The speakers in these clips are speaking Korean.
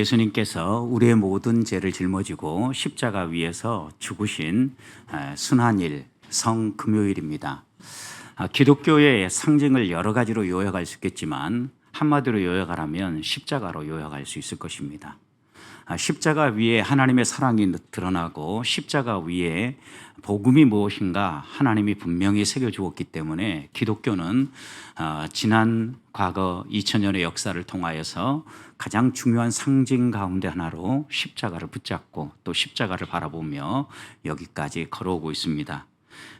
예수님께서 우리의 모든 죄를 짊어지고 십자가 위에서 죽으신 순환일 성금요일입니다. 기독교의 상징을 여러 가지로 요약할 수 있겠지만 한마디로 요약하라면 십자가로 요약할 수 있을 것입니다. 십자가 위에 하나님의 사랑이 드러나고 십자가 위에 복음이 무엇인가 하나님이 분명히 새겨주었기 때문에 기독교는 지난 과거 2000년의 역사를 통하여서 가장 중요한 상징 가운데 하나로 십자가를 붙잡고 또 십자가를 바라보며 여기까지 걸어오고 있습니다.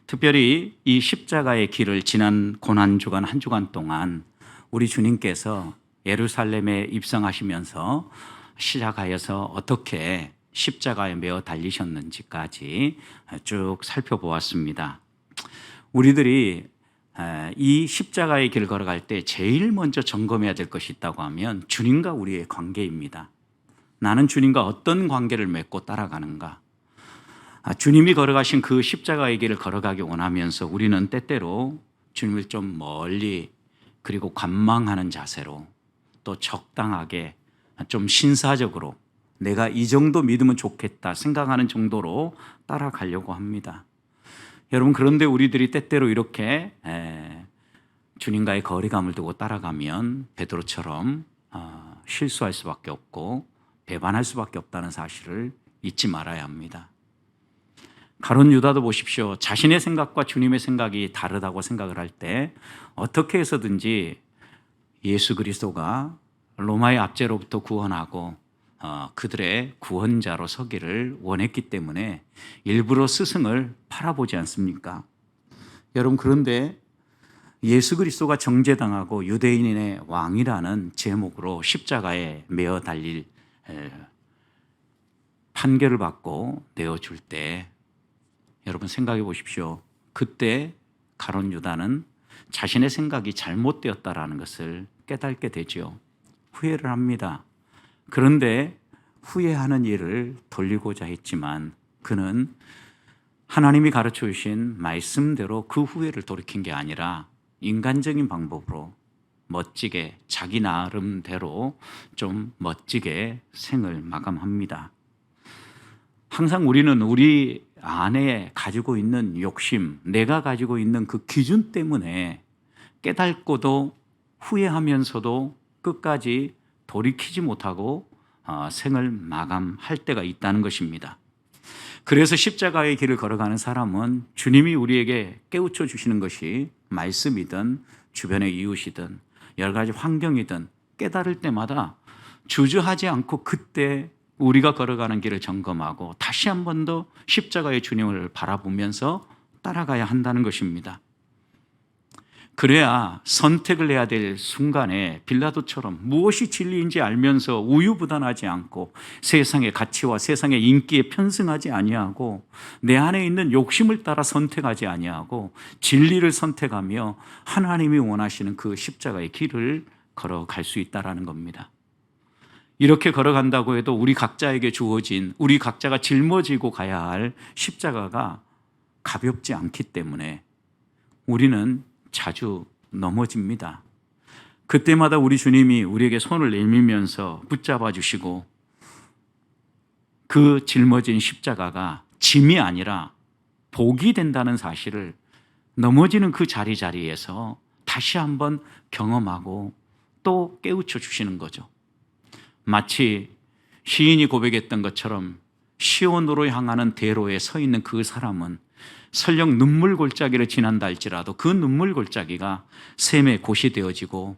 특별히 이 십자가의 길을 지난 고난주간 한 주간 동안 우리 주님께서 예루살렘에 입성하시면서 시작하여서 어떻게 십자가에 매어 달리셨는지까지 쭉 살펴보았습니다. 우리들이 이 십자가의 길을 걸어갈 때 제일 먼저 점검해야 될 것이 있다고 하면 주님과 우리의 관계입니다. 나는 주님과 어떤 관계를 맺고 따라가는가? 주님이 걸어가신 그 십자가의 길을 걸어가기 원하면서 우리는 때때로 주님을 좀 멀리 그리고 관망하는 자세로 또 적당하게 좀 신사적으로 내가 이 정도 믿으면 좋겠다 생각하는 정도로 따라가려고 합니다. 여러분, 그런데 우리들이 때때로 이렇게 주님과의 거리감을 두고 따라가면 베드로처럼 실수할 수밖에 없고 배반할 수밖에 없다는 사실을 잊지 말아야 합니다. 가룟 유다도 보십시오. 자신의 생각과 주님의 생각이 다르다고 생각을 할 때 어떻게 해서든지 예수 그리스도가 로마의 압제로부터 구원하고 그들의 구원자로 서기를 원했기 때문에 일부러 스승을 팔아보지 않습니까? 여러분, 그런데 예수 그리스도가 정죄당하고 유대인의 왕이라는 제목으로 십자가에 매어 달릴 판결을 받고 내어줄 때 여러분 생각해 보십시오. 그때 가룟 유다는 자신의 생각이 잘못되었다라는 것을 깨닫게 되죠. 후회를 합니다. 그런데 후회하는 일을 돌리고자 했지만 그는 하나님이 가르쳐 주신 말씀대로 그 후회를 돌이킨 게 아니라 인간적인 방법으로 멋지게 자기 나름대로 좀 멋지게 생을 마감합니다. 항상 우리는 우리 안에 가지고 있는 욕심, 내가 가지고 있는 그 기준 때문에 깨닫고도 후회하면서도 끝까지 돌이키지 못하고 생을 마감할 때가 있다는 것입니다. 그래서 십자가의 길을 걸어가는 사람은 주님이 우리에게 깨우쳐 주시는 것이 말씀이든 주변의 이웃이든 여러 가지 환경이든 깨달을 때마다 주저하지 않고 그때 우리가 걸어가는 길을 점검하고 다시 한 번 더 십자가의 주님을 바라보면서 따라가야 한다는 것입니다. 그래야 선택을 해야 될 순간에 빌라도처럼 무엇이 진리인지 알면서 우유부단하지 않고 세상의 가치와 세상의 인기에 편승하지 아니하고 내 안에 있는 욕심을 따라 선택하지 아니하고 진리를 선택하며 하나님이 원하시는 그 십자가의 길을 걸어갈 수 있다는 겁니다. 이렇게 걸어간다고 해도 우리 각자에게 주어진 우리 각자가 짊어지고 가야 할 십자가가 가볍지 않기 때문에 우리는 자주 넘어집니다. 그때마다 우리 주님이 우리에게 손을 내밀면서 붙잡아 주시고 그 짊어진 십자가가 짐이 아니라 복이 된다는 사실을 넘어지는 그 자리에서 다시 한번 경험하고 또 깨우쳐 주시는 거죠. 마치 시인이 고백했던 것처럼 시온으로 향하는 대로에 서 있는 그 사람은 설령 눈물 골짜기를 지난다 할지라도 그 눈물 골짜기가 샘의 곳이 되어지고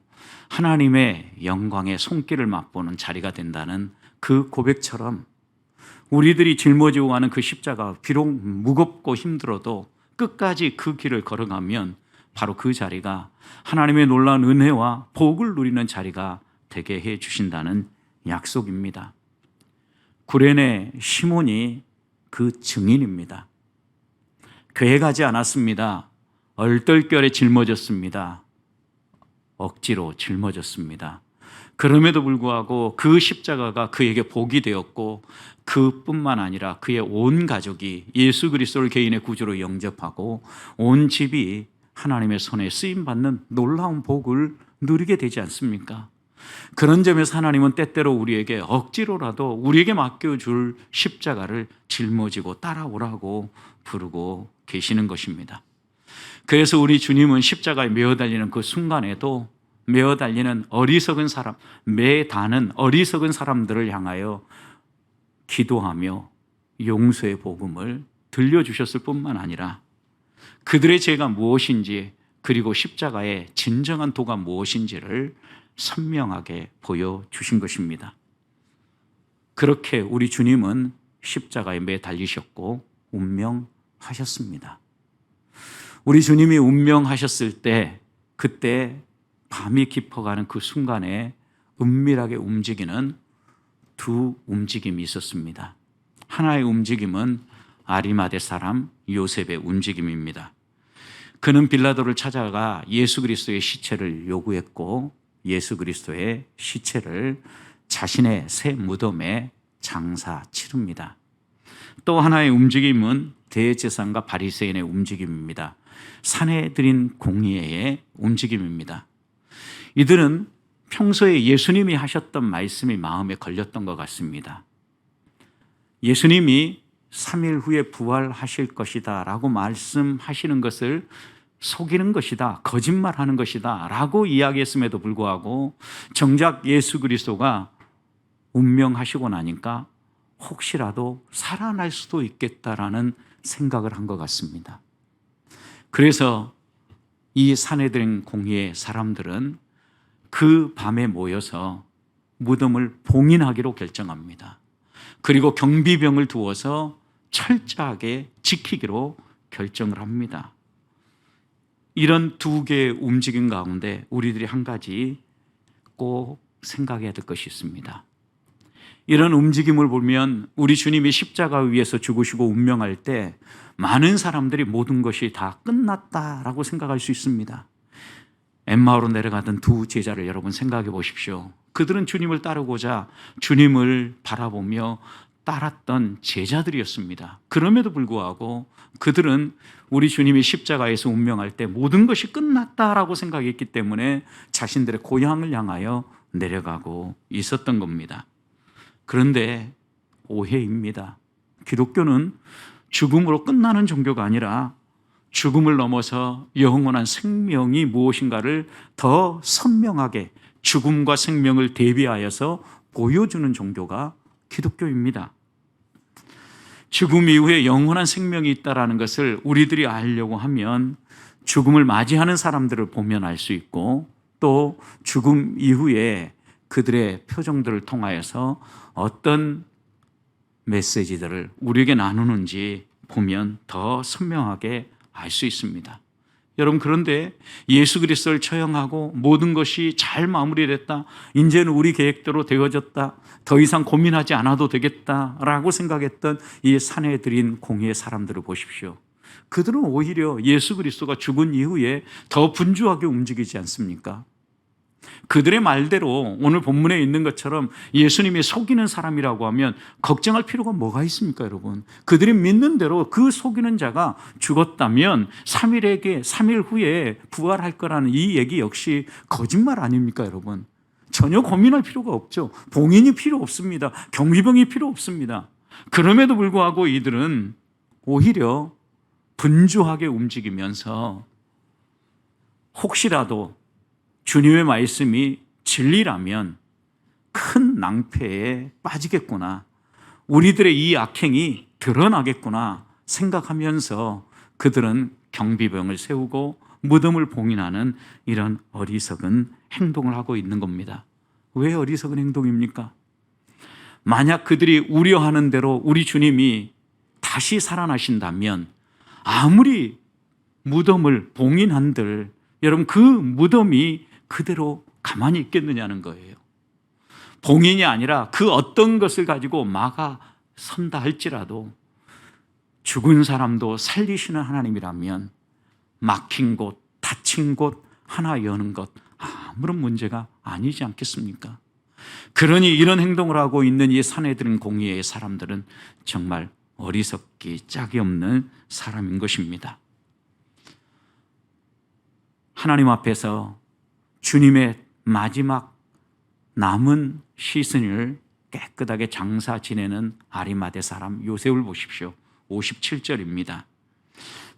하나님의 영광의 손길을 맛보는 자리가 된다는 그 고백처럼 우리들이 짊어지고 가는 그 십자가 비록 무겁고 힘들어도 끝까지 그 길을 걸어가면 바로 그 자리가 하나님의 놀라운 은혜와 복을 누리는 자리가 되게 해 주신다는 약속입니다. 구레네 시몬이 그 증인입니다. 교회 가지 않았습니다. 얼떨결에 짊어졌습니다. 억지로 짊어졌습니다. 그럼에도 불구하고 그 십자가가 그에게 복이 되었고 그뿐만 아니라 그의 온 가족이 예수 그리스도를 개인의 구주로 영접하고 온 집이 하나님의 손에 쓰임받는 놀라운 복을 누리게 되지 않습니까? 그런 점에서 하나님은 때때로 우리에게 억지로라도 우리에게 맡겨줄 십자가를 짊어지고 따라오라고 부르고 계시는 것입니다. 그래서 우리 주님은 십자가에 매어 달리는 그 순간에도 매어 달리는 어리석은 사람, 매다는 어리석은 사람들을 향하여 기도하며 용서의 복음을 들려주셨을 뿐만 아니라 그들의 죄가 무엇인지, 그리고 십자가의 진정한 도가 무엇인지를 선명하게 보여주신 것입니다. 그렇게 우리 주님은 십자가에 매 달리셨고 운명하셨습니다. 우리 주님이 운명하셨을 때, 그때 밤이 깊어가는 그 순간에 은밀하게 움직이는 두 움직임이 있었습니다. 하나의 움직임은 아리마대 사람 요셉의 움직임입니다. 그는 빌라도를 찾아가 예수 그리스도의 시체를 요구했고 예수 그리스도의 시체를 자신의 새 무덤에 장사 치릅니다. 또 하나의 움직임은 대제사장과 바리새인의 움직임입니다. 산헤드린 공의회의 움직임입니다. 이들은 평소에 예수님이 하셨던 말씀이 마음에 걸렸던 것 같습니다. 예수님이 3일 후에 부활하실 것이다 라고 말씀하시는 것을 속이는 것이다, 거짓말하는 것이다 라고 이야기했음에도 불구하고 정작 예수 그리스도가 운명하시고 나니까 혹시라도 살아날 수도 있겠다라는 생각을 한 것 같습니다. 그래서 이 산헤드린 공의회 사람들은 그 밤에 모여서 무덤을 봉인하기로 결정합니다. 그리고 경비병을 두어서 철저하게 지키기로 결정을 합니다. 이런 두 개의 움직임 가운데 우리들이 한 가지 꼭 생각해야 될 것이 있습니다. 이런 움직임을 보면 우리 주님이 십자가 위에서 죽으시고 운명할 때 많은 사람들이 모든 것이 다 끝났다라고 생각할 수 있습니다. 엠마오로 내려가던 두 제자를 여러분 생각해 보십시오. 그들은 주님을 따르고자 주님을 바라보며 따랐던 제자들이었습니다. 그럼에도 불구하고 그들은 우리 주님이 십자가에서 운명할 때 모든 것이 끝났다라고 생각했기 때문에 자신들의 고향을 향하여 내려가고 있었던 겁니다. 그런데 오해입니다. 기독교는 죽음으로 끝나는 종교가 아니라 죽음을 넘어서 영원한 생명이 무엇인가를 더 선명하게 죽음과 생명을 대비하여서 보여주는 종교가 기독교입니다. 죽음 이후에 영원한 생명이 있다는 것을 우리들이 알려고 하면 죽음을 맞이하는 사람들을 보면 알 수 있고, 또 죽음 이후에 그들의 표정들을 통하여서 어떤 메시지들을 우리에게 나누는지 보면 더 선명하게 알 수 있습니다. 여러분, 그런데 예수 그리스도를 처형하고 모든 것이 잘 마무리됐다, 이제는 우리 계획대로 되어졌다, 더 이상 고민하지 않아도 되겠다라고 생각했던 이 산헤드린 공의의 사람들을 보십시오. 그들은 오히려 예수 그리스도가 죽은 이후에 더 분주하게 움직이지 않습니까? 그들의 말대로 오늘 본문에 있는 것처럼 예수님이 속이는 사람이라고 하면 걱정할 필요가 뭐가 있습니까, 여러분? 그들이 믿는 대로 그 속이는 자가 죽었다면 3일 후에 부활할 거라는 이 얘기 역시 거짓말 아닙니까, 여러분? 전혀 고민할 필요가 없죠. 봉인이 필요 없습니다. 경비병이 필요 없습니다. 그럼에도 불구하고 이들은 오히려 분주하게 움직이면서 혹시라도 주님의 말씀이 진리라면 큰 낭패에 빠지겠구나, 우리들의 이 악행이 드러나겠구나 생각하면서 그들은 경비병을 세우고 무덤을 봉인하는 이런 어리석은 행동을 하고 있는 겁니다. 왜 어리석은 행동입니까? 만약 그들이 우려하는 대로 우리 주님이 다시 살아나신다면 아무리 무덤을 봉인한들 여러분, 그 무덤이 그대로 가만히 있겠느냐는 거예요. 봉인이 아니라 그 어떤 것을 가지고 막아 선다 할지라도 죽은 사람도 살리시는 하나님이라면 막힌 곳, 닫힌 곳 하나 여는 것 아무런 문제가 아니지 않겠습니까? 그러니 이런 행동을 하고 있는 이 산헤드린 공의회의 사람들은 정말 어리석기 짝이 없는 사람인 것입니다. 하나님 앞에서 주님의 마지막 남은 시선을 깨끗하게 장사 지내는 아리마대 사람 요셉을 보십시오. 57절입니다.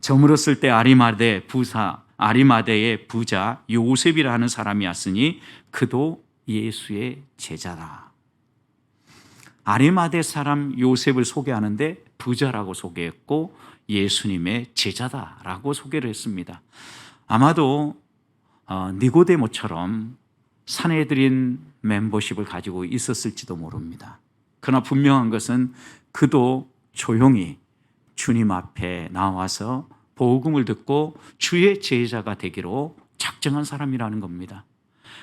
저물었을 때 아리마대의 부자 요셉이라는 사람이 왔으니 그도 예수의 제자라. 아리마대 사람 요셉을 소개하는데 부자라고 소개했고 예수님의 제자다라고 소개를 했습니다. 아마도 니고데모처럼 산헤드린 멤버십을 가지고 있었을지도 모릅니다. 그러나 분명한 것은 그도 조용히 주님 앞에 나와서 복음을 듣고 주의 제자가 되기로 작정한 사람이라는 겁니다.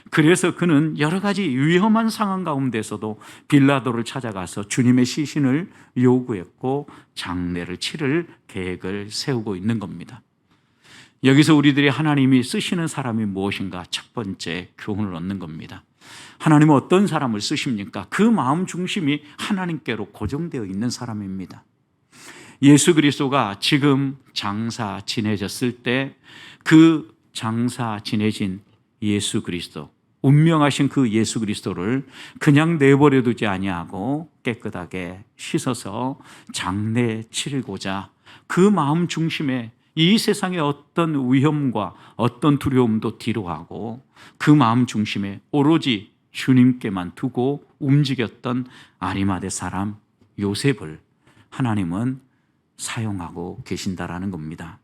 그래서 그는 여러 가지 위험한 상황 가운데서도 빌라도를 찾아가서 주님의 시신을 요구했고 장례를 치를 계획을 세우고 있는 겁니다. 여기서 우리들이 하나님이 쓰시는 사람이 무엇인가 첫 번째 교훈을 얻는 겁니다. 하나님은 어떤 사람을 쓰십니까? 그 마음 중심이 하나님께로 고정되어 있는 사람입니다. 예수 그리스도가 지금 장사 지내졌을 때 그 장사 지내진 예수 그리스도, 운명하신 그 예수 그리스도를 그냥 내버려 두지 아니하고 깨끗하게 씻어서 장례 치르고자 그 마음 중심에 이 세상의 어떤 위험과 어떤 두려움도 뒤로하고 그 마음 중심에 오로지 주님께만 두고 움직였던 아리마대 사람 요셉을 하나님은 사용하고 계신다라는 겁니다.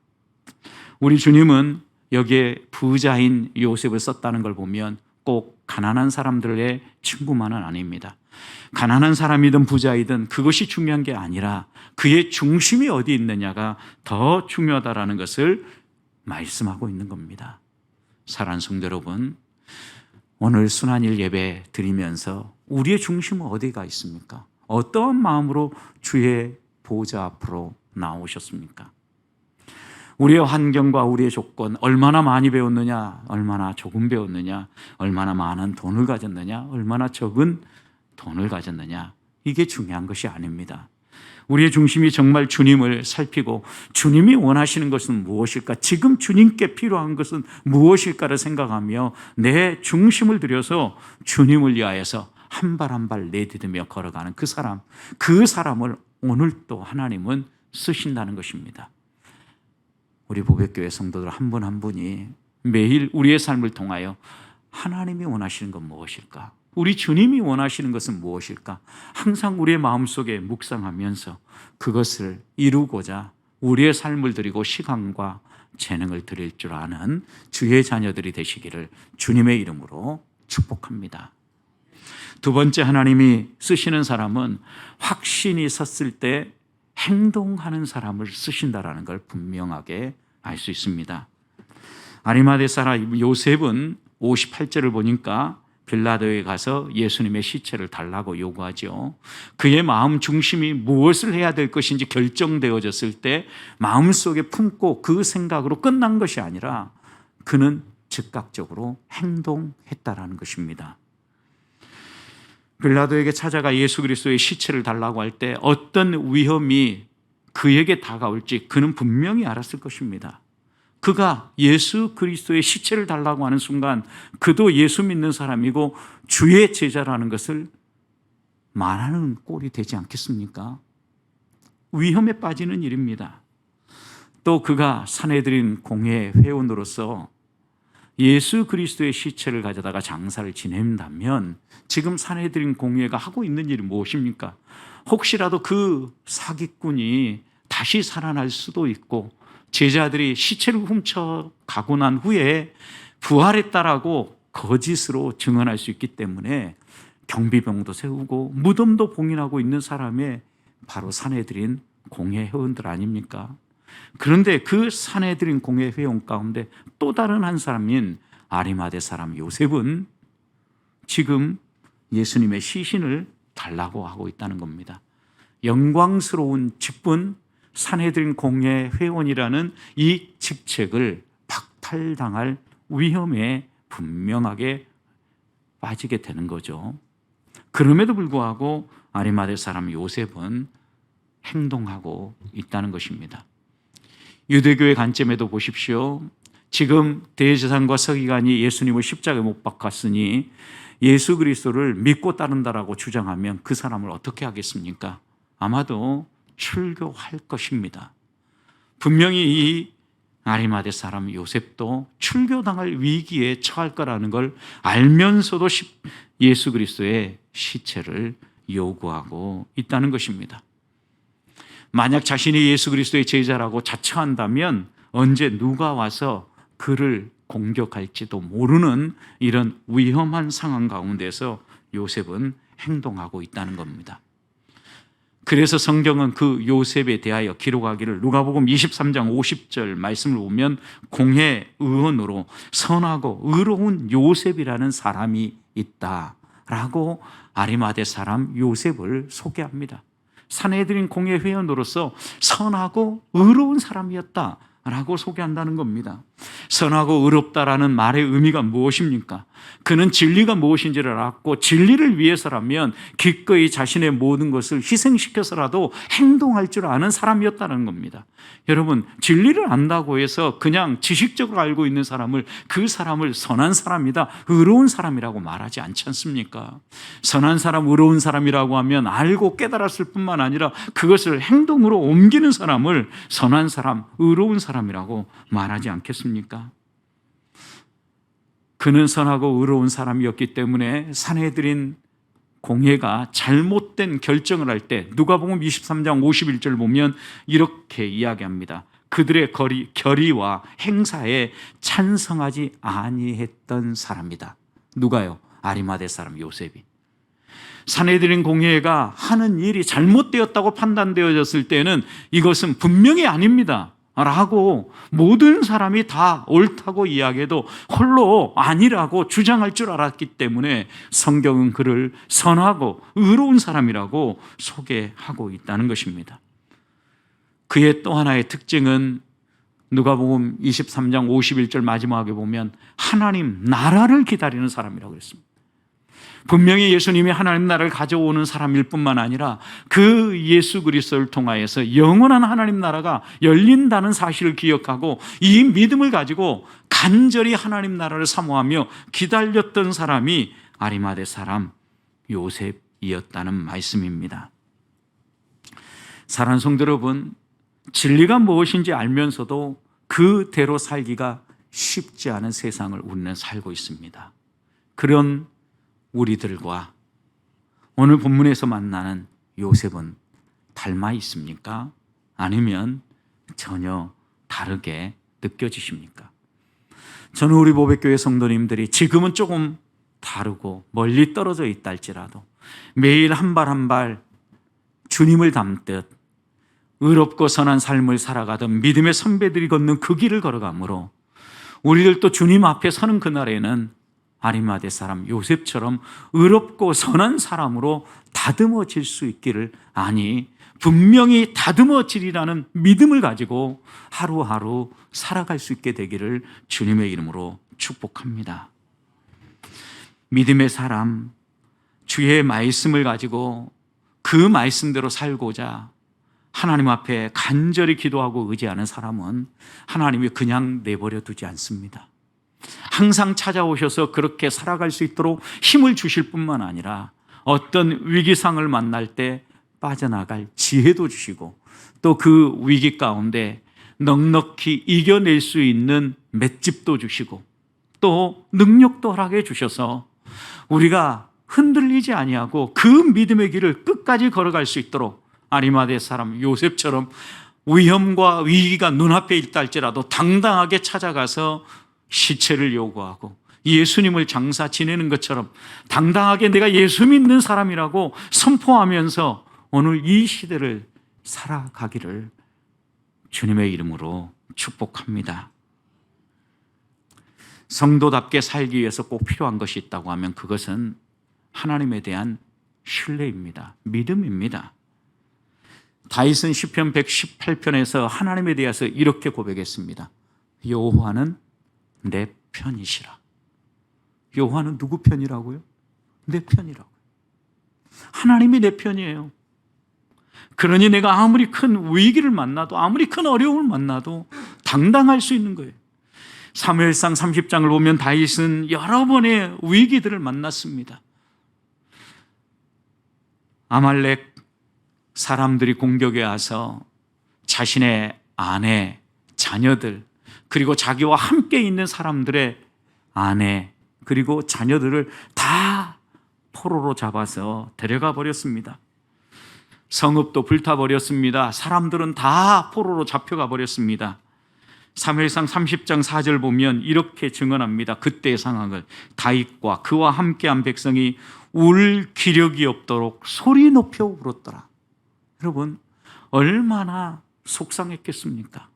우리 주님은 여기에 부자인 요셉을 썼다는 걸 보면 꼭 가난한 사람들의 친구만은 아닙니다. 가난한 사람이든 부자이든 그것이 중요한 게 아니라 그의 중심이 어디 있느냐가 더 중요하다라는 것을 말씀하고 있는 겁니다. 사랑하는 성도 여러분, 오늘 순환일 예배 드리면서 우리의 중심은 어디가 있습니까? 어떤 마음으로 주의 보좌 앞으로 나오셨습니까? 우리의 환경과 우리의 조건, 얼마나 많이 배웠느냐, 얼마나 조금 배웠느냐, 얼마나 많은 돈을 가졌느냐, 얼마나 적은 돈을 가졌느냐, 이게 중요한 것이 아닙니다. 우리의 중심이 정말 주님을 살피고 주님이 원하시는 것은 무엇일까, 지금 주님께 필요한 것은 무엇일까를 생각하며 내 중심을 들여서 주님을 위하여서 한 발 한 발 내디디며 걸어가는 그 사람을 오늘 또 하나님은 쓰신다는 것입니다. 우리 보배교회 성도들 한 분 한 분이 매일 우리의 삶을 통하여 하나님이 원하시는 건 무엇일까? 우리 주님이 원하시는 것은 무엇일까? 항상 우리의 마음속에 묵상하면서 그것을 이루고자 우리의 삶을 드리고 시간과 재능을 드릴 줄 아는 주의 자녀들이 되시기를 주님의 이름으로 축복합니다. 두 번째, 하나님이 쓰시는 사람은 확신이 섰을 때 행동하는 사람을 쓰신다라는 걸 분명하게 알 수 있습니다. 아리마대 사람 요셉은 58절을 보니까 빌라도에 가서 예수님의 시체를 달라고 요구하죠. 그의 마음 중심이 무엇을 해야 될 것인지 결정되어졌을 때 마음속에 품고 그 생각으로 끝난 것이 아니라 그는 즉각적으로 행동했다라는 것입니다. 빌라도에게 찾아가 예수 그리스도의 시체를 달라고 할 때 어떤 위험이 그에게 다가올지 그는 분명히 알았을 것입니다. 그가 예수 그리스도의 시체를 달라고 하는 순간 그도 예수 믿는 사람이고 주의 제자라는 것을 말하는 꼴이 되지 않겠습니까? 위험에 빠지는 일입니다. 또 그가 산헤드린 공회 회원으로서 예수 그리스도의 시체를 가져다가 장사를 지낸다면 지금 산헤드린 공회가 하고 있는 일이 무엇입니까? 혹시라도 그 사기꾼이 다시 살아날 수도 있고 제자들이 시체를 훔쳐가고 난 후에 부활했다라고 거짓으로 증언할 수 있기 때문에 경비병도 세우고 무덤도 봉인하고 있는 사람이 바로 산헤드린 공회 회원들 아닙니까? 그런데 그 산헤드린 공회 회원 가운데 또 다른 한 사람인 아리마대 사람 요셉은 지금 예수님의 시신을 달라고 하고 있다는 겁니다. 영광스러운 직분, 산헤드린 공회 회원이라는 이 직책을 박탈당할 위험에 분명하게 빠지게 되는 거죠. 그럼에도 불구하고 아리마대 사람 요셉은 행동하고 있다는 것입니다. 유대교의 관점에도 보십시오. 지금 대제사장과 서기관이 예수님을 십자가에 못 박았으니 예수 그리스도를 믿고 따른다라고 주장하면 그 사람을 어떻게 하겠습니까? 아마도 출교할 것입니다. 분명히 이 아리마대 사람 요셉도 출교당할 위기에 처할 거라는 걸 알면서도 예수 그리스도의 시체를 요구하고 있다는 것입니다. 만약 자신이 예수 그리스도의 제자라고 자처한다면 언제 누가 와서 그를 공격할지도 모르는 이런 위험한 상황 가운데서 요셉은 행동하고 있다는 겁니다. 그래서 성경은 그 요셉에 대하여 기록하기를 누가복음 23장 50절 말씀을 보면 공회 의원으로 선하고 의로운 요셉이라는 사람이 있다라고 아리마대 사람 요셉을 소개합니다. 산헤드린 공회 회원으로서 선하고 의로운 사람이었다라고 소개한다는 겁니다. 선하고 의롭다라는 말의 의미가 무엇입니까? 그는 진리가 무엇인지를 알았고 진리를 위해서라면 기꺼이 자신의 모든 것을 희생시켜서라도 행동할 줄 아는 사람이었다는 겁니다. 여러분, 진리를 안다고 해서 그냥 지식적으로 알고 있는 사람을 그 사람을 선한 사람이다, 의로운 사람이라고 말하지 않지 않습니까? 선한 사람, 의로운 사람이라고 하면 알고 깨달았을 뿐만 아니라 그것을 행동으로 옮기는 사람을 선한 사람, 의로운 사람이라고 말하지 않겠습니까? 그는 선하고 의로운 사람이었기 때문에 산헤드린 공회가 잘못된 결정을 할 때 누가복음 23장 51절 보면 이렇게 이야기합니다. 그들의 결의와 행사에 찬성하지 아니했던 사람이다. 누가요? 아리마대 사람 요셉이. 산헤드린 공회가 하는 일이 잘못되었다고 판단되어졌을 때는 이것은 분명히 아닙니다 라고 모든 사람이 다 옳다고 이야기해도 홀로 아니라고 주장할 줄 알았기 때문에 성경은 그를 선하고 의로운 사람이라고 소개하고 있다는 것입니다. 그의 또 하나의 특징은 누가복음 23장 51절 마지막에 보면 하나님 나라를 기다리는 사람이라고 했습니다. 분명히 예수님이 하나님 나라를 가져오는 사람일 뿐만 아니라 그 예수 그리스도를 통하여서 영원한 하나님 나라가 열린다는 사실을 기억하고 이 믿음을 가지고 간절히 하나님 나라를 사모하며 기다렸던 사람이 아리마대 사람 요셉이었다는 말씀입니다. 사랑하는 성도 여러분, 진리가 무엇인지 알면서도 그대로 살기가 쉽지 않은 세상을 우리는 살고 있습니다. 그런 우리들과 오늘 본문에서 만나는 요셉은 닮아 있습니까? 아니면 전혀 다르게 느껴지십니까? 저는 우리 보배교회 성도님들이 지금은 조금 다르고 멀리 떨어져 있다 할지라도 매일 한 발 한 발 주님을 닮듯 의롭고 선한 삶을 살아가던 믿음의 선배들이 걷는 그 길을 걸어가므로 우리들도 주님 앞에 서는 그날에는 아리마대 사람 요셉처럼 의롭고 선한 사람으로 다듬어질 수 있기를, 아니 분명히 다듬어지리라는 믿음을 가지고 하루하루 살아갈 수 있게 되기를 주님의 이름으로 축복합니다. 믿음의 사람, 주의 말씀을 가지고 그 말씀대로 살고자 하나님 앞에 간절히 기도하고 의지하는 사람은 하나님이 그냥 내버려 두지 않습니다. 항상 찾아오셔서 그렇게 살아갈 수 있도록 힘을 주실 뿐만 아니라 어떤 위기상을 만날 때 빠져나갈 지혜도 주시고 또 그 위기 가운데 넉넉히 이겨낼 수 있는 맷집도 주시고 또 능력도 허락해 주셔서 우리가 흔들리지 아니하고 그 믿음의 길을 끝까지 걸어갈 수 있도록 아리마대 사람 요셉처럼 위험과 위기가 눈앞에 있다 할지라도 당당하게 찾아가서 시체를 요구하고 예수님을 장사 지내는 것처럼 당당하게 내가 예수 믿는 사람이라고 선포하면서 오늘 이 시대를 살아가기를 주님의 이름으로 축복합니다. 성도답게 살기 위해서 꼭 필요한 것이 있다고 하면 그것은 하나님에 대한 신뢰입니다. 믿음입니다. 다윗은 시편 118편에서 하나님에 대해서 이렇게 고백했습니다. 여호와는 내 편이시라. 여호와는 누구 편이라고요? 내 편이라고요. 하나님이 내 편이에요. 그러니 내가 아무리 큰 위기를 만나도 아무리 큰 어려움을 만나도 당당할 수 있는 거예요. 사무엘상 30장을 보면 다윗은 여러 번의 위기들을 만났습니다. 아말렉 사람들이 공격해 와서 자신의 아내, 자녀들, 그리고 자기와 함께 있는 사람들의 아내, 그리고 자녀들을 다 포로로 잡아서 데려가 버렸습니다. 성읍도 불타버렸습니다. 사람들은 다 포로로 잡혀가 버렸습니다. 사무엘상 30장 4절 보면 이렇게 증언합니다. 그때의 상황을. 다윗과 그와 함께한 백성이 울 기력이 없도록 소리 높여 울었더라. 여러분, 얼마나 속상했겠습니까?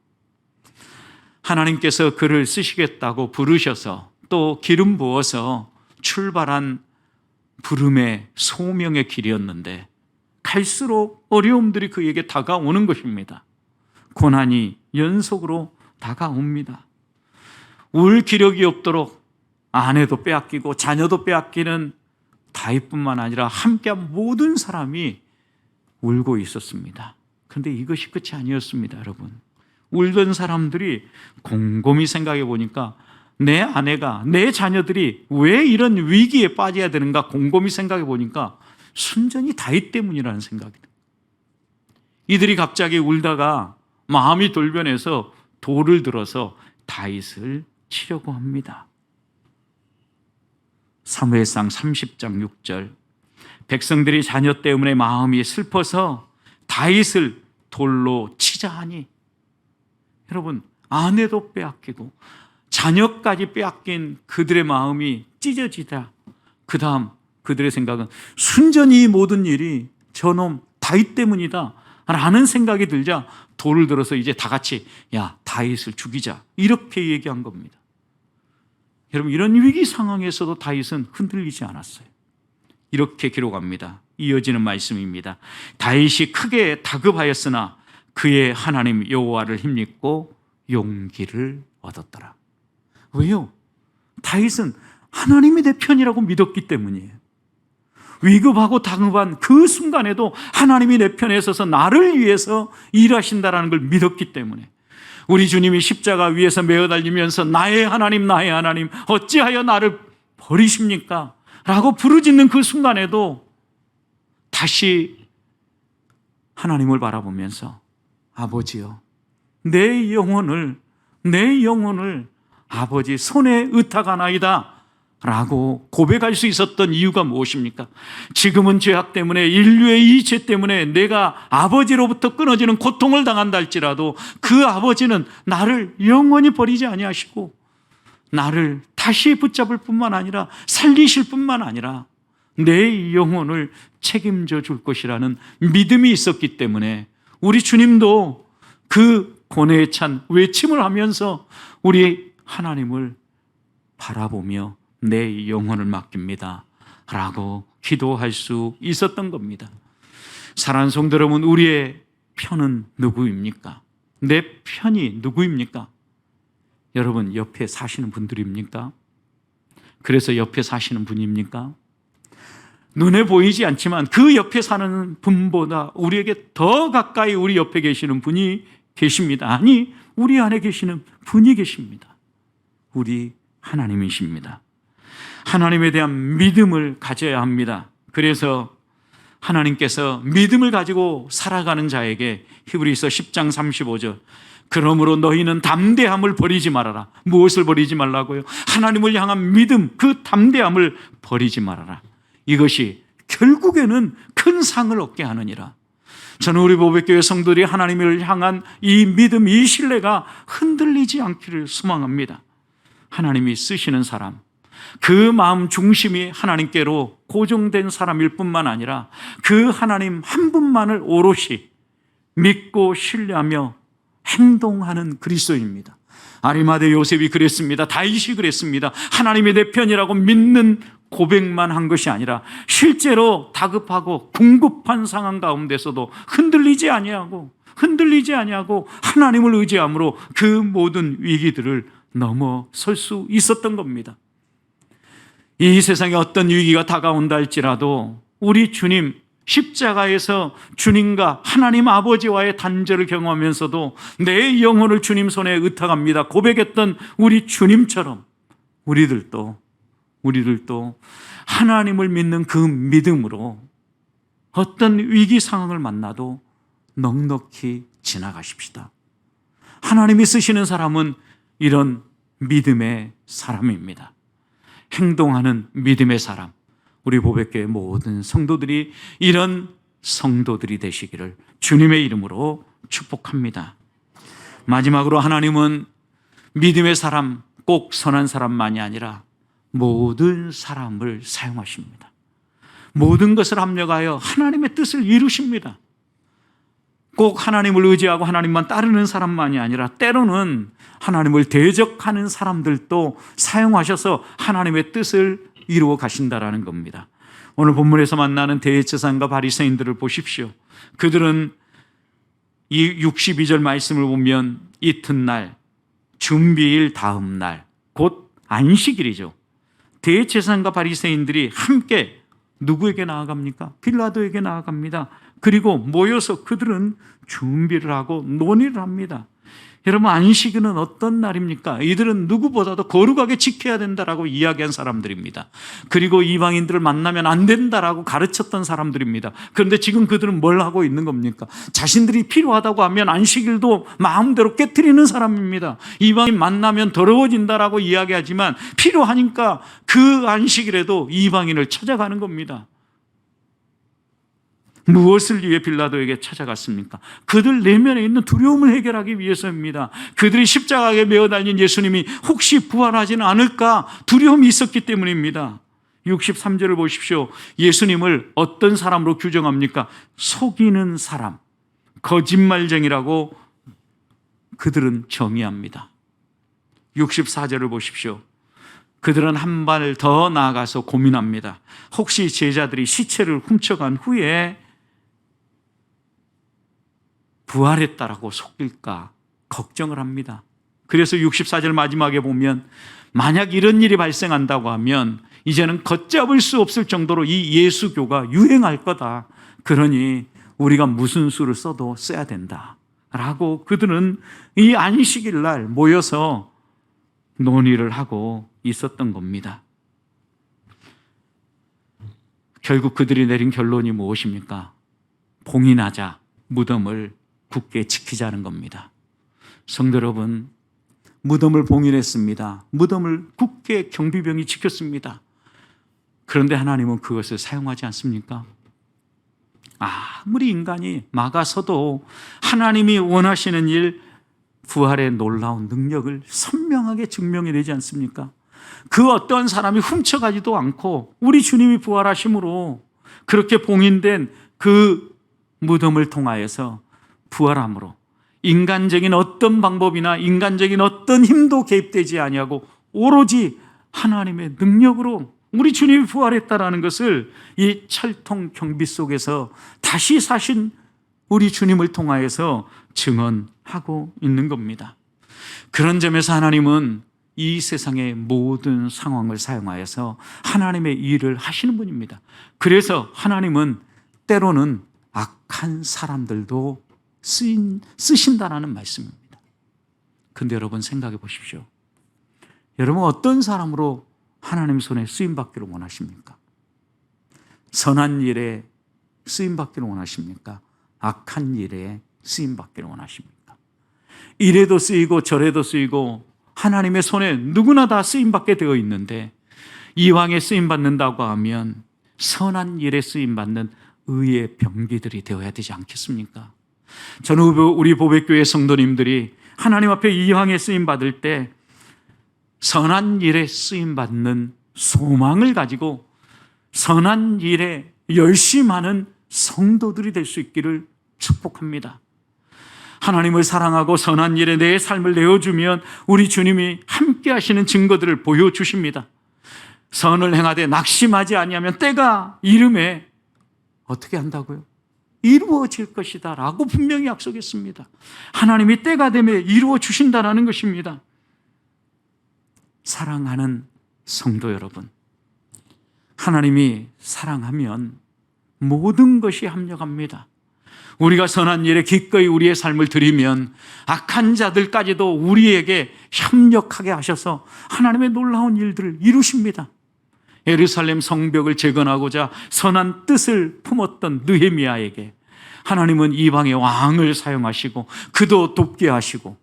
하나님께서 그를 쓰시겠다고 부르셔서 또 기름 부어서 출발한 부름의 소명의 길이었는데 갈수록 어려움들이 그에게 다가오는 것입니다. 고난이 연속으로 다가옵니다. 울 기력이 없도록 아내도 빼앗기고 자녀도 빼앗기는 다윗뿐만 아니라 함께한 모든 사람이 울고 있었습니다. 그런데 이것이 끝이 아니었습니다, 여러분. 울던 사람들이 곰곰이 생각해 보니까 내 아내가, 내 자녀들이 왜 이런 위기에 빠져야 되는가 곰곰이 생각해 보니까 순전히 다윗 때문이라는 생각이 듭니다. 이들이 갑자기 울다가 마음이 돌변해서 돌을 들어서 다윗을 치려고 합니다. 사무엘상 30장 6절, 백성들이 자녀 때문에 마음이 슬퍼서 다윗을 돌로 치자 하니, 여러분, 아내도 빼앗기고 자녀까지 빼앗긴 그들의 마음이 찢어지다. 그 다음 그들의 생각은 순전히 이 모든 일이 저놈 다윗 때문이다 라는 생각이 들자 돌을 들어서 이제 다 같이 야, 다윗을 죽이자, 이렇게 얘기한 겁니다. 여러분, 이런 위기 상황에서도 다윗은 흔들리지 않았어요. 이렇게 기록합니다. 이어지는 말씀입니다. 다윗이 크게 다급하였으나 그의 하나님 여호와를 힘입고 용기를 얻었더라. 왜요? 다윗은 하나님이 내 편이라고 믿었기 때문이에요. 위급하고 다급한 그 순간에도 하나님이 내 편에 서서 나를 위해서 일하신다라는 걸 믿었기 때문에, 우리 주님이 십자가 위에서 매어 달리면서 나의 하나님 어찌하여 나를 버리십니까? 라고 부르짖는 그 순간에도 다시 하나님을 바라보면서 아버지요, 내 영혼을 아버지 손에 의탁하나이다 라고 고백할 수 있었던 이유가 무엇입니까? 지금은 죄악 때문에, 인류의 이 죄 때문에 내가 아버지로부터 끊어지는 고통을 당한다 할지라도 그 아버지는 나를 영원히 버리지 아니하시고 나를 다시 붙잡을 뿐만 아니라 살리실 뿐만 아니라 내 영혼을 책임져 줄 것이라는 믿음이 있었기 때문에 우리 주님도 그 고뇌에 찬 외침을 하면서 우리 하나님을 바라보며 내 영혼을 맡깁니다 라고 기도할 수 있었던 겁니다. 사랑하는 성도 여러분, 우리의 편은 누구입니까? 내 편이 누구입니까? 여러분, 옆에 사시는 분들입니까? 그래서 옆에 사시는 분입니까? 눈에 보이지 않지만 그 옆에 사는 분보다 우리에게 더 가까이 우리 옆에 계시는 분이 계십니다. 아니, 우리 안에 계시는 분이 계십니다. 우리 하나님이십니다. 하나님에 대한 믿음을 가져야 합니다. 그래서 하나님께서 믿음을 가지고 살아가는 자에게 히브리서 10장 35절, 그러므로 너희는 담대함을 버리지 말아라. 무엇을 버리지 말라고요? 하나님을 향한 믿음, 그 담대함을 버리지 말아라. 이것이 결국에는 큰 상을 얻게 하느니라. 저는 우리 보배교회 성도들이 하나님을 향한 이 믿음, 이 신뢰가 흔들리지 않기를 소망합니다. 하나님이 쓰시는 사람, 그 마음 중심이 하나님께로 고정된 사람일 뿐만 아니라 그 하나님 한 분만을 오롯이 믿고 신뢰하며 행동하는 그리스도입니다. 아리마대 요셉이 그랬습니다. 다윗이 그랬습니다. 하나님이 내 편이라고 믿는 고백만 한 것이 아니라 실제로 다급하고 궁급한 상황 가운데서도 흔들리지 아니하고 하나님을 의지함으로 그 모든 위기들을 넘어설 수 있었던 겁니다. 이 세상에 어떤 위기가 다가온다 할지라도 우리 주님, 십자가에서 주님과 하나님 아버지와의 단절을 경험하면서도 내 영혼을 주님 손에 의탁합니다 고백했던 우리 주님처럼 우리들도 하나님을 믿는 그 믿음으로 어떤 위기 상황을 만나도 넉넉히 지나가십시다. 하나님이 쓰시는 사람은 이런 믿음의 사람입니다. 행동하는 믿음의 사람, 우리 보배교회 모든 성도들이 이런 성도들이 되시기를 주님의 이름으로 축복합니다. 마지막으로 하나님은 믿음의 사람, 꼭 선한 사람만이 아니라 모든 사람을 사용하십니다. 모든 것을 합력하여 하나님의 뜻을 이루십니다. 꼭 하나님을 의지하고 하나님만 따르는 사람만이 아니라 때로는 하나님을 대적하는 사람들도 사용하셔서 하나님의 뜻을 이루어 가신다라는 겁니다. 오늘 본문에서 만나는 대제사장과 바리새인들을 보십시오. 그들은 이 62절 말씀을 보면 이튿날 준비일 다음 날 곧 안식일이죠. 대제사장과 바리새인들이 함께 누구에게 나아갑니까? 빌라도에게 나아갑니다. 그리고 모여서 그들은 준비를 하고 논의를 합니다. 여러분, 안식일은 어떤 날입니까? 이들은 누구보다도 거룩하게 지켜야 된다라고 이야기한 사람들입니다. 그리고 이방인들을 만나면 안 된다라고 가르쳤던 사람들입니다. 그런데 지금 그들은 뭘 하고 있는 겁니까? 자신들이 필요하다고 하면 안식일도 마음대로 깨트리는 사람입니다. 이방인 만나면 더러워진다라고 이야기하지만 필요하니까 그 안식일에도 이방인을 찾아가는 겁니다. 무엇을 위해 빌라도에게 찾아갔습니까? 그들 내면에 있는 두려움을 해결하기 위해서입니다. 그들이 십자가에 매어 달린 예수님이 혹시 부활하지는 않을까 두려움이 있었기 때문입니다. 63절을 보십시오. 예수님을 어떤 사람으로 규정합니까? 속이는 사람, 거짓말쟁이라고 그들은 정의합니다. 64절을 보십시오. 그들은 한 발 더 나아가서 고민합니다. 혹시 제자들이 시체를 훔쳐간 후에 부활했다라고 속일까 걱정을 합니다. 그래서 64절 마지막에 보면 만약 이런 일이 발생한다고 하면 이제는 걷잡을 수 없을 정도로 이 예수교가 유행할 거다. 그러니 우리가 무슨 수를 써도 써야 된다 라고 그들은 이 안식일 날 모여서 논의를 하고 있었던 겁니다. 결국 그들이 내린 결론이 무엇입니까? 봉인하자, 무덤을 굳게 지키자는 겁니다. 성도 여러분, 무덤을 봉인했습니다. 무덤을 굳게 경비병이 지켰습니다. 그런데 하나님은 그것을 사용하지 않습니까? 아무리 인간이 막아서도 하나님이 원하시는 일, 부활의 놀라운 능력을 선명하게 증명해내지 않습니까? 그 어떤 사람이 훔쳐가지도 않고 우리 주님이 부활하심으로 그렇게 봉인된 그 무덤을 통하여서 부활함으로 인간적인 어떤 방법이나 인간적인 어떤 힘도 개입되지 아니하고 오로지 하나님의 능력으로 우리 주님이 부활했다라는 것을 이 철통 경비 속에서 다시 사신 우리 주님을 통하여서 증언하고 있는 겁니다. 그런 점에서 하나님은 이 세상의 모든 상황을 사용하여서 하나님의 일을 하시는 분입니다. 그래서 하나님은 때로는 악한 사람들도 쓰신다라는 말씀입니다. 그런데 여러분 생각해 보십시오. 여러분 어떤 사람으로 하나님 손에 쓰임받기를 원하십니까? 선한 일에 쓰임받기를 원하십니까? 악한 일에 쓰임받기를 원하십니까? 이래도 쓰이고 저래도 쓰이고 하나님의 손에 누구나 다 쓰임받게 되어 있는데 이왕에 쓰임받는다고 하면 선한 일에 쓰임받는 의의 병기들이 되어야 되지 않겠습니까? 저는 우리 보배교회 성도님들이 하나님 앞에 이왕에 쓰임받을 때 선한 일에 쓰임받는 소망을 가지고 선한 일에 열심하는 성도들이 될 수 있기를 축복합니다. 하나님을 사랑하고 선한 일에 내 삶을 내어주면 우리 주님이 함께 하시는 증거들을 보여주십니다. 선을 행하되 낙심하지 아니하면 때가 이름에 어떻게 한다고요? 이루어질 것이다 라고 분명히 약속했습니다. 하나님이 때가 되면 이루어 주신다라는 것입니다. 사랑하는 성도 여러분, 하나님이 사랑하면 모든 것이 합력합니다. 우리가 선한 일에 기꺼이 우리의 삶을 드리면 악한 자들까지도 우리에게 협력하게 하셔서 하나님의 놀라운 일들을 이루십니다. 예루살렘 성벽을 재건하고자 선한 뜻을 품었던 느헤미야에게 하나님은 이방의 왕을 사용하시고 그도 돕게 하시고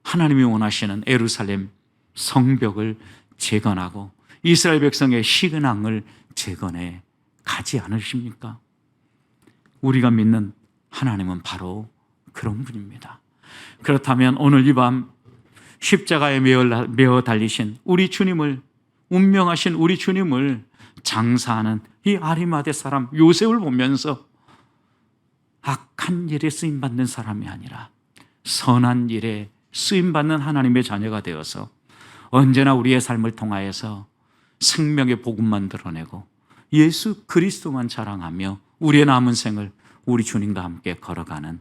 하나님이 원하시는 예루살렘 성벽을 재건하고 이스라엘 백성의 시근항을 재건해 가지 않으십니까? 우리가 믿는 하나님은 바로 그런 분입니다. 그렇다면 오늘 이 밤 십자가에 매어 달리신 우리 주님을, 운명하신 우리 주님을 장사하는 이 아리마대 사람 요셉을 보면서 악한 일에 쓰임받는 사람이 아니라 선한 일에 쓰임받는 하나님의 자녀가 되어서 언제나 우리의 삶을 통하여서 생명의 복음만 드러내고 예수 그리스도만 자랑하며 우리의 남은 생을 우리 주님과 함께 걸어가는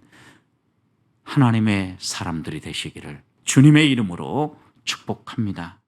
하나님의 사람들이 되시기를 주님의 이름으로 축복합니다.